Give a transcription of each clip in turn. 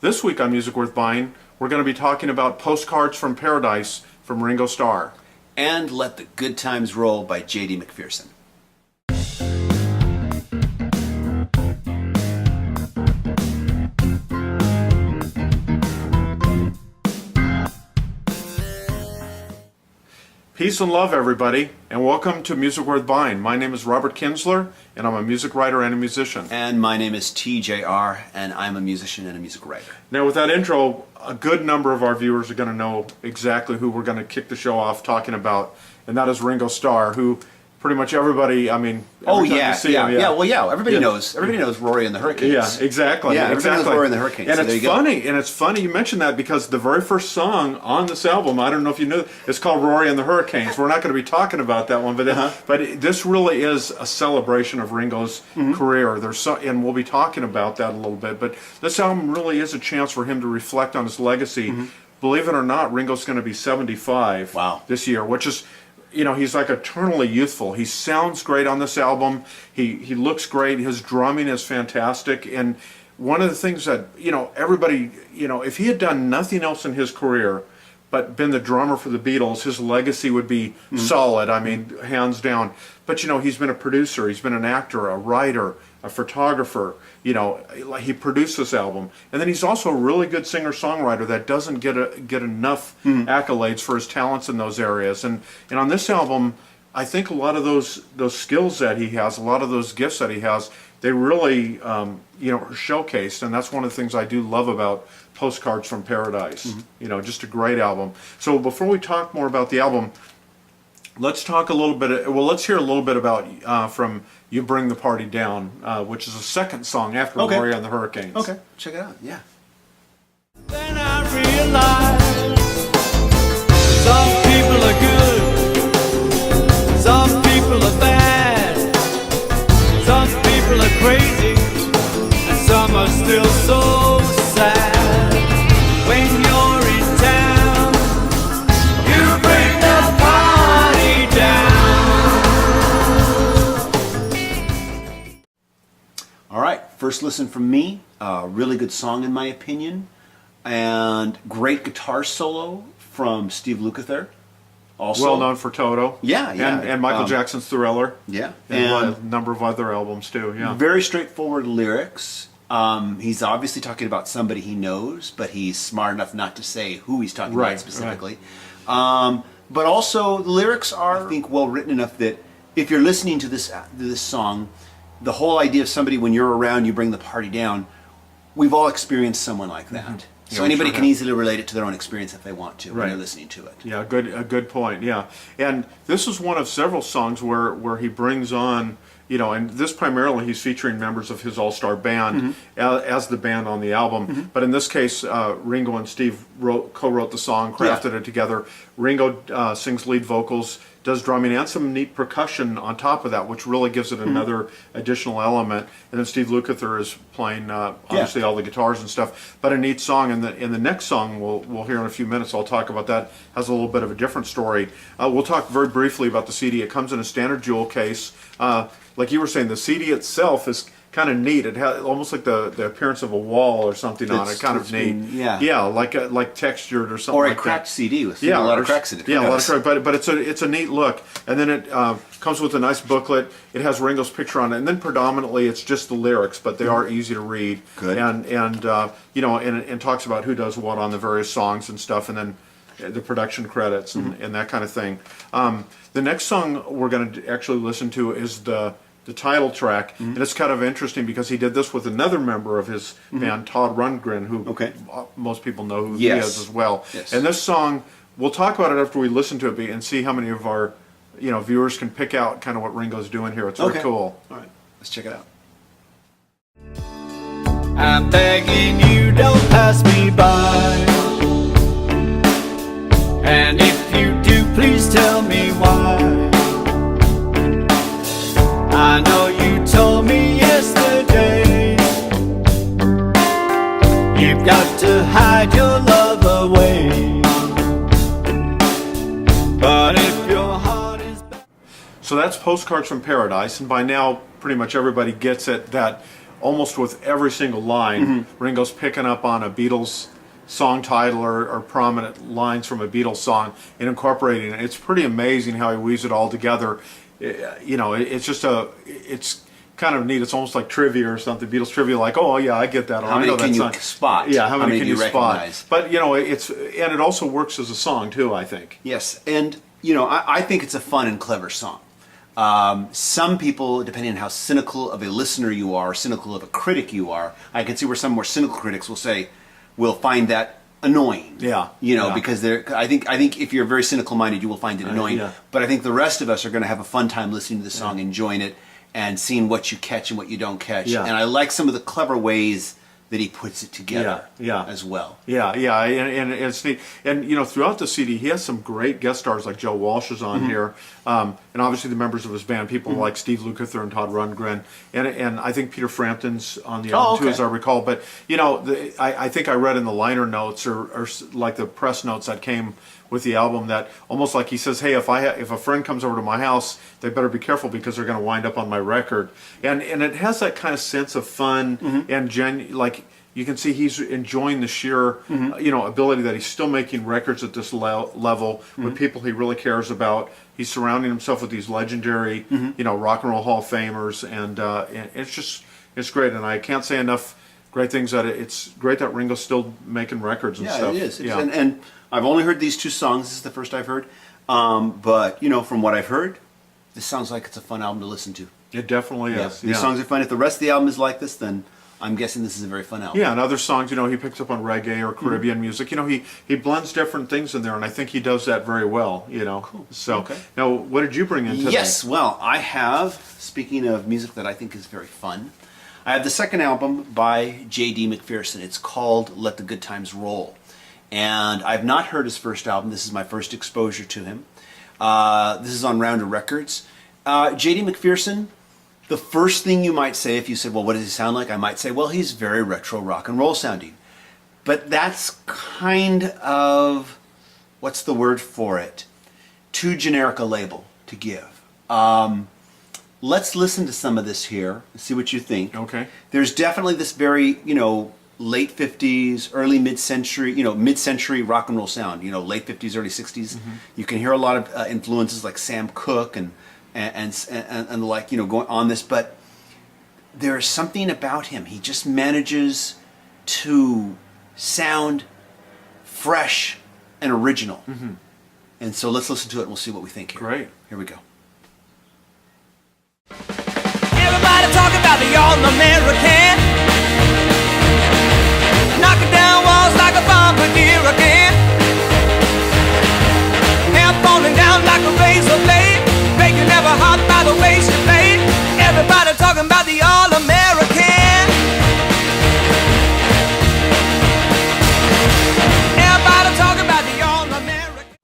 This week on Music Worth Buying, we're going to be talking about Postcards from Paradise from Ringo Starr. And Let the Good Times Roll by J.D. McPherson. Peace and love, everybody, and welcome to Music Worth Buying. My name is Robert Kinsler, and I'm a music writer and a musician. And my name is TJR, and I'm a musician and a music writer. Now, with that intro, a good number of our viewers are going to know exactly who we're going to kick the show off talking about, and that is Ringo Starr, who pretty much everybody, every time you see him, everybody knows Rory and the Hurricanes. Yeah, exactly. Yeah, everybody knows Rory and the Hurricanes. And so it's funny you mentioned that because the very first song on this album, I don't know if you knew, it's called Rory and the Hurricanes. We're not going to be talking about that one, but this really is a celebration of Ringo's career. And we'll be talking about that a little bit, but this album really is a chance for him to reflect on his legacy. Believe it or not, Ringo's going to be 75 this year, which is, he's like eternally youthful. He sounds great on this album. He looks great. His drumming is fantastic. And one of the things that, everybody, if he had done nothing else in his career but been the drummer for the Beatles, his legacy would be solid. I mean, hands down. But, he's been a producer. He's been an actor, a writer, a photographer. He produced this album. And then he's also a really good singer-songwriter that doesn't get enough accolades for his talents in those areas. And on this album, I think a lot of those skills that he has, a lot of those gifts that he has, they really are showcased. And that's one of the things I do love about Postcards from Paradise. Just a great album. So before we talk more about the album, let's talk a little bit. Let's hear a little bit about from "You Bring the Party Down," which is the second song after "Rory and the Hurricanes." Okay, check it out. Yeah. Then I realized some people are good, some people are bad, some people are crazy, and some are still so sad. When you're in town, you bring the party down. All right, first listen from me. Really good song in my opinion, and great guitar solo from Steve Lukather. Also well known for Toto. Yeah. And Michael Jackson's Thriller. Yeah, and a number of other albums too. Yeah. Very straightforward lyrics. He's obviously talking about somebody he knows, but he's smart enough not to say who he's talking about specifically. But also, the lyrics are, I think, well written enough that if you're listening to this song, the whole idea of somebody when you're around, you bring the party down. We've all experienced someone like that. So anybody can easily relate it to their own experience if they want to when they're listening to it. Yeah, a good point. Yeah, and this is one of several songs where he brings on, and this primarily he's featuring members of his all-star band as the band on the album. But in this case, Ringo and Steve co-wrote the song, crafted it together. Ringo sings lead vocals, does drumming and some neat percussion on top of that, which really gives it another additional element. And then Steve Lukather is playing obviously all the guitars and stuff. But a neat song. And in the next song we'll hear in a few minutes, I'll talk about that. Has a little bit of a different story. We'll talk very briefly about the CD. It comes in a standard jewel case. Like you were saying, the CD itself is kind of neat. It has almost like the appearance of a wall or something on it. Kind of neat. Like textured or something. Or like a cracked that. CD with a lot of cracks in it. Yeah, a lot of cracks. But it's a neat look. And then it comes with a nice booklet. It has Ringo's picture on it, and then predominantly it's just the lyrics, but they are easy to read. Good. And talks about who does what on the various songs and stuff, and then the production credits and that kind of thing. The next song we're going to actually listen to is the title track, and it's kind of interesting because he did this with another member of his band, Todd Rundgren, who most people know who he is as well. Yes. And this song, we'll talk about it after we listen to it and see how many of our viewers can pick out kind of what Ringo's doing here. It's very cool. All right, let's check it out. I'm begging you, don't pass me by. And if you do, please tell me why. I know you told me yesterday you've got to hide your love away. But if your heart is... So that's Postcards from Paradise, and by now pretty much everybody gets it that almost with every single line, Ringo's picking up on a Beatles song title or prominent lines from a Beatles song and incorporating it. It's pretty amazing how he weaves it all together. It's kind of neat. It's almost like trivia or something. Beatles trivia, like, oh yeah, I get that. How many can you spot? Yeah, how many can do you recognize? spot? But it also works as a song too, I think. Yes, and I think it's a fun and clever song. Some people, depending on how cynical of a listener you are, cynical of a critic you are, I can see where some more cynical critics will find that annoying. Yeah. Because I think if you're very cynical minded, you will find it annoying. Yeah. But I think the rest of us are going to have a fun time listening to the song, enjoying it, and seeing what you catch and what you don't catch. Yeah. And I like some of the clever ways that he puts it together as well. Yeah, and it's neat. And throughout the CD, he has some great guest stars, like Joe Walsh is on here, and obviously the members of his band, people like Steve Lukather and Todd Rundgren, and I think Peter Frampton's on the album too, as I recall. But I think I read in the liner notes or like the press notes that came with the album that almost like he says, hey, if a friend comes over to my house, they better be careful because they're going to wind up on my record. And it has that kind of sense of fun and like you can see he's enjoying the sheer ability that he's still making records at this level with people he really cares about. He's surrounding himself with these legendary rock and roll Hall of Famers, and it's great. And I can't say enough great things that it's great that Ringo's still making records and stuff. It is. And I've only heard these two songs. This is the first I've heard. But from what I've heard, this sounds like it's a fun album to listen to. It definitely is. These songs are fun. If the rest of the album is like this, then I'm guessing this is a very fun album. Yeah, and other songs, he picks up on reggae or Caribbean music. He blends different things in there, and I think he does that very well. Cool. So now, what did you bring in today? Yes, well, I have. Speaking of music that I think is very fun, I have the second album by J.D. McPherson. It's called Let the Good Times Roll. And I've not heard his first album. This is my first exposure to him. This is on Rounder Records. J.D. McPherson, the first thing you might say if you said, well, what does he sound like? I might say, well, he's very retro rock and roll sounding. But that's kind of, what's the word for it? Too generic a label to give. Let's listen to some of this here and see what you think. Okay. There's definitely this very, late 50s, early mid-century, mid-century rock and roll sound, late 50s, early 60s. You can hear a lot of influences like Sam Cooke and like, going on this, but there's something about him. He just manages to sound fresh and original. And so let's listen to it and we'll see what we think here. Great. Here we go. Everybody talk about the all-American, knocking down walls like a bombardier again, hair falling down like a razor blade, breaking every heart by the way she played. Everybody talking about the all-American. Everybody talking about the all-American.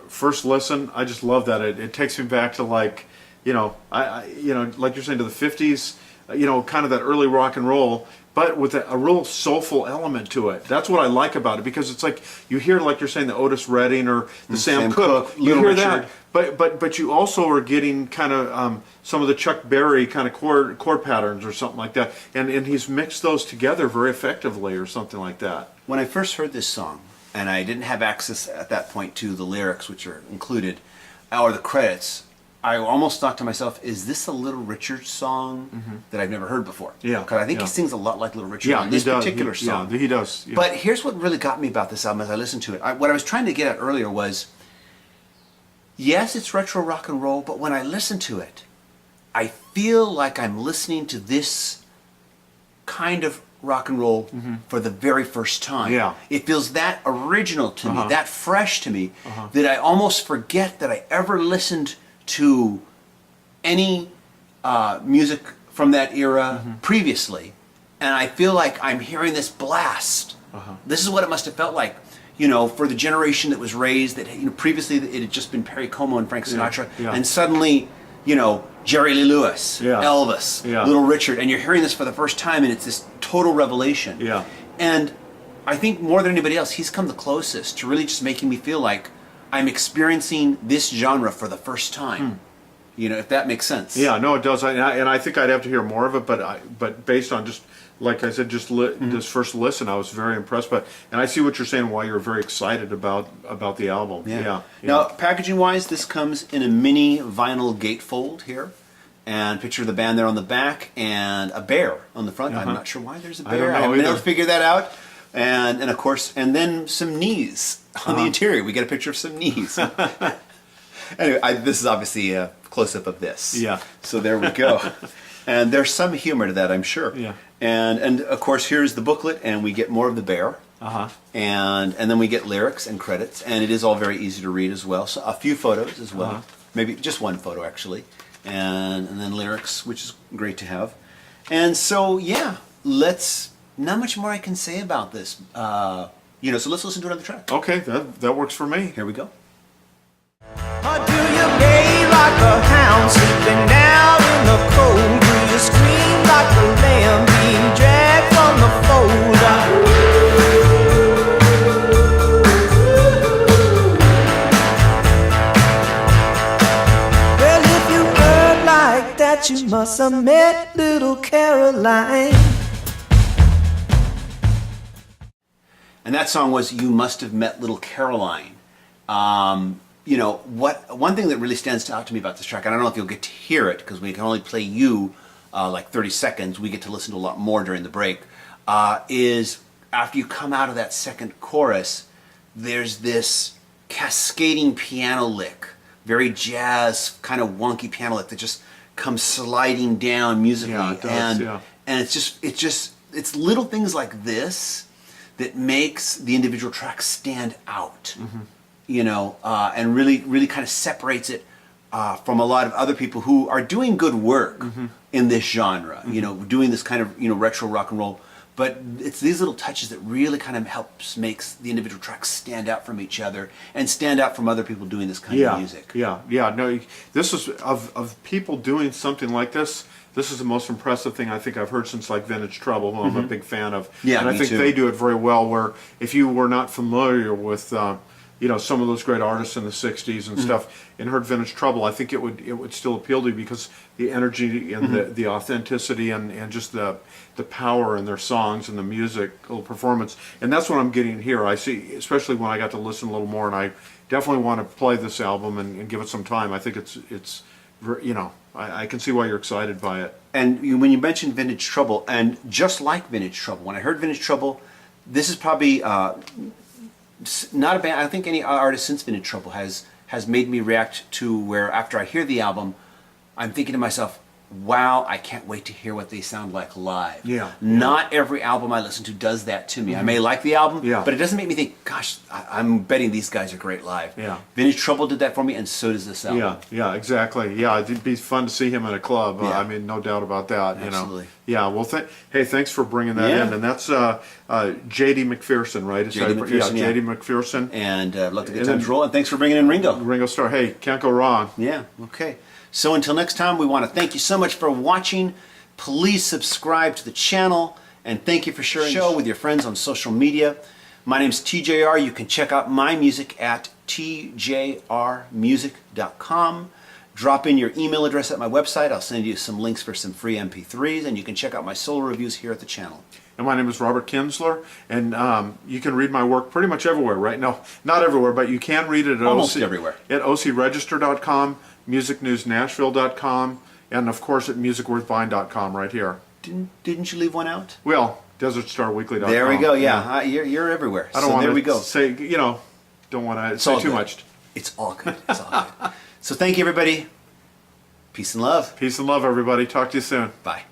First listen, I just love that. It takes me back to like, like you're saying, to the 50s, kind of that early rock and roll, but with a real soulful element to it. That's what I like about it, because it's like you hear, like you're saying, the Otis Redding or the Sam Cooke. You hear that, but you also are getting kind of some of the Chuck Berry kind of chord patterns or something like that, and he's mixed those together very effectively or something like that. When I first heard this song, and I didn't have access at that point to the lyrics, which are included, or the credits, I almost thought to myself, is this a Little Richard song that I've never heard before? Yeah. Because I think he sings a lot like Little Richard on this particular song. Yeah, he does. Yeah. But here's what really got me about this album as I listened to it. What I was trying to get at earlier was, yes, it's retro rock and roll, but when I listen to it, I feel like I'm listening to this kind of rock and roll for the very first time. Yeah. It feels that original to me, that fresh to me, that I almost forget that I ever listened to any music from that era previously, and I feel like I'm hearing this blast. This is what it must have felt like, for the generation that was raised that previously it had just been Perry Como and Frank Sinatra, and suddenly Jerry Lee Lewis, Elvis, Little Richard, and you're hearing this for the first time, and it's this total revelation. And I think more than anybody else, he's come the closest to really just making me feel like I'm experiencing this genre for the first time. You know, if that makes sense. Yeah, no, it does. And I think I'd have to hear more of it, but based on just, like I said, just this first listen, I was very impressed. And I see what you're saying, why you're very excited about the album. Yeah. Now, packaging-wise, this comes in a mini vinyl gatefold here. And picture of the band there on the back, and a bear on the front. I'm not sure why there's a bear. I don't know haven't been able either. to figure that out. And of course, and then some knees on the interior. We get a picture of some knees. Anyway, this is obviously a close-up of this. Yeah. So there we go. And there's some humor to that, I'm sure. Yeah. And of course, here's the booklet, and we get more of the bear. And then we get lyrics and credits, and it is all very easy to read as well. So a few photos as well. Maybe just one photo, actually. And then lyrics, which is great to have. And so, yeah, not much more I can say about this. You know, so let's listen to another track. Okay, that works for me. Here we go. Or do you bay like a hound sleeping down in the cold? Do you scream like a lamb being dragged from the fold? Well, if you heard like that, you must have met little Caroline. And that song was "You Must Have Met Little Caroline." You know, one thing that really stands out to me about this track, and I don't know if you'll get to hear it because we can only play you like 30 seconds. We get to listen to a lot more during the break. Is after you come out of that second chorus, there's this cascading piano lick, very jazz, kind of wonky piano lick that just comes sliding down musically. Yeah, it does, And it's little things like this that makes the individual tracks stand out. You know, and really kind of separates it from a lot of other people who are doing good work in this genre. You know, doing this kind of retro rock and roll. But it's these little touches that really kind of makes the individual tracks stand out from each other and stand out from other people doing this kind of music. Yeah. No, this is of people doing something like this. This is the most impressive thing I think I've heard since like Vintage Trouble, who I'm a big fan of. Yeah, and I me think too. they do it very well. Where if you were not familiar with some of those great artists in the '60s and stuff, and heard Vintage Trouble, I think it would still appeal to you because the energy and the authenticity and just the power in their songs and the musical performance, and that's what I'm getting here. I see, especially when I got to listen a little more, and I definitely want to play this album and give it some time. I think it's I can see why you're excited by it. And when you mentioned Vintage Trouble, and just like Vintage Trouble, when I heard Vintage Trouble, this is probably not a band. I don't think any artist since Vintage Trouble has made me react to where after I hear the album, I'm thinking to myself, wow, I can't wait to hear what they sound like live. Yeah. Not every album I listen to does that to me. I may like the album, but it doesn't make me think, gosh, I'm betting these guys are great live. Yeah. Vintage Trouble did that for me, and so does this album. Yeah, exactly. Yeah, it'd be fun to see him in a club. Yeah. I mean, no doubt about that. Absolutely. Yeah. Well, hey, thanks for bringing that in. And that's J.D. McPherson, right? J.D. McPherson, J.D. McPherson. And let the good times roll. And thanks for bringing in Ringo. Ringo Starr. Hey, can't go wrong. Yeah. Okay. So until next time, we want to thank you so much for watching. Please subscribe to the channel, and thank you for sharing the show with your friends on social media. My name's TJR. You can check out my music at tjrmusic.com. Drop in your email address at my website. I'll send you some links for some free MP3s, and you can check out my solo reviews here at the channel. And my name is Robert Kinsler, and you can read my work pretty much everywhere, right? No, not everywhere, but you can read it at Almost everywhere. At ocregister.com, musicnewsnashville.com, and of course at musicworthbuying.com right here. Didn't you leave one out? Well, desertstarweekly.com. There we go. Yeah, you're everywhere. I don't want there to we go. say, don't want to say too much. It's all good. It's all good. So thank you, everybody. Peace and love. Peace and love, everybody. Talk to you soon. Bye.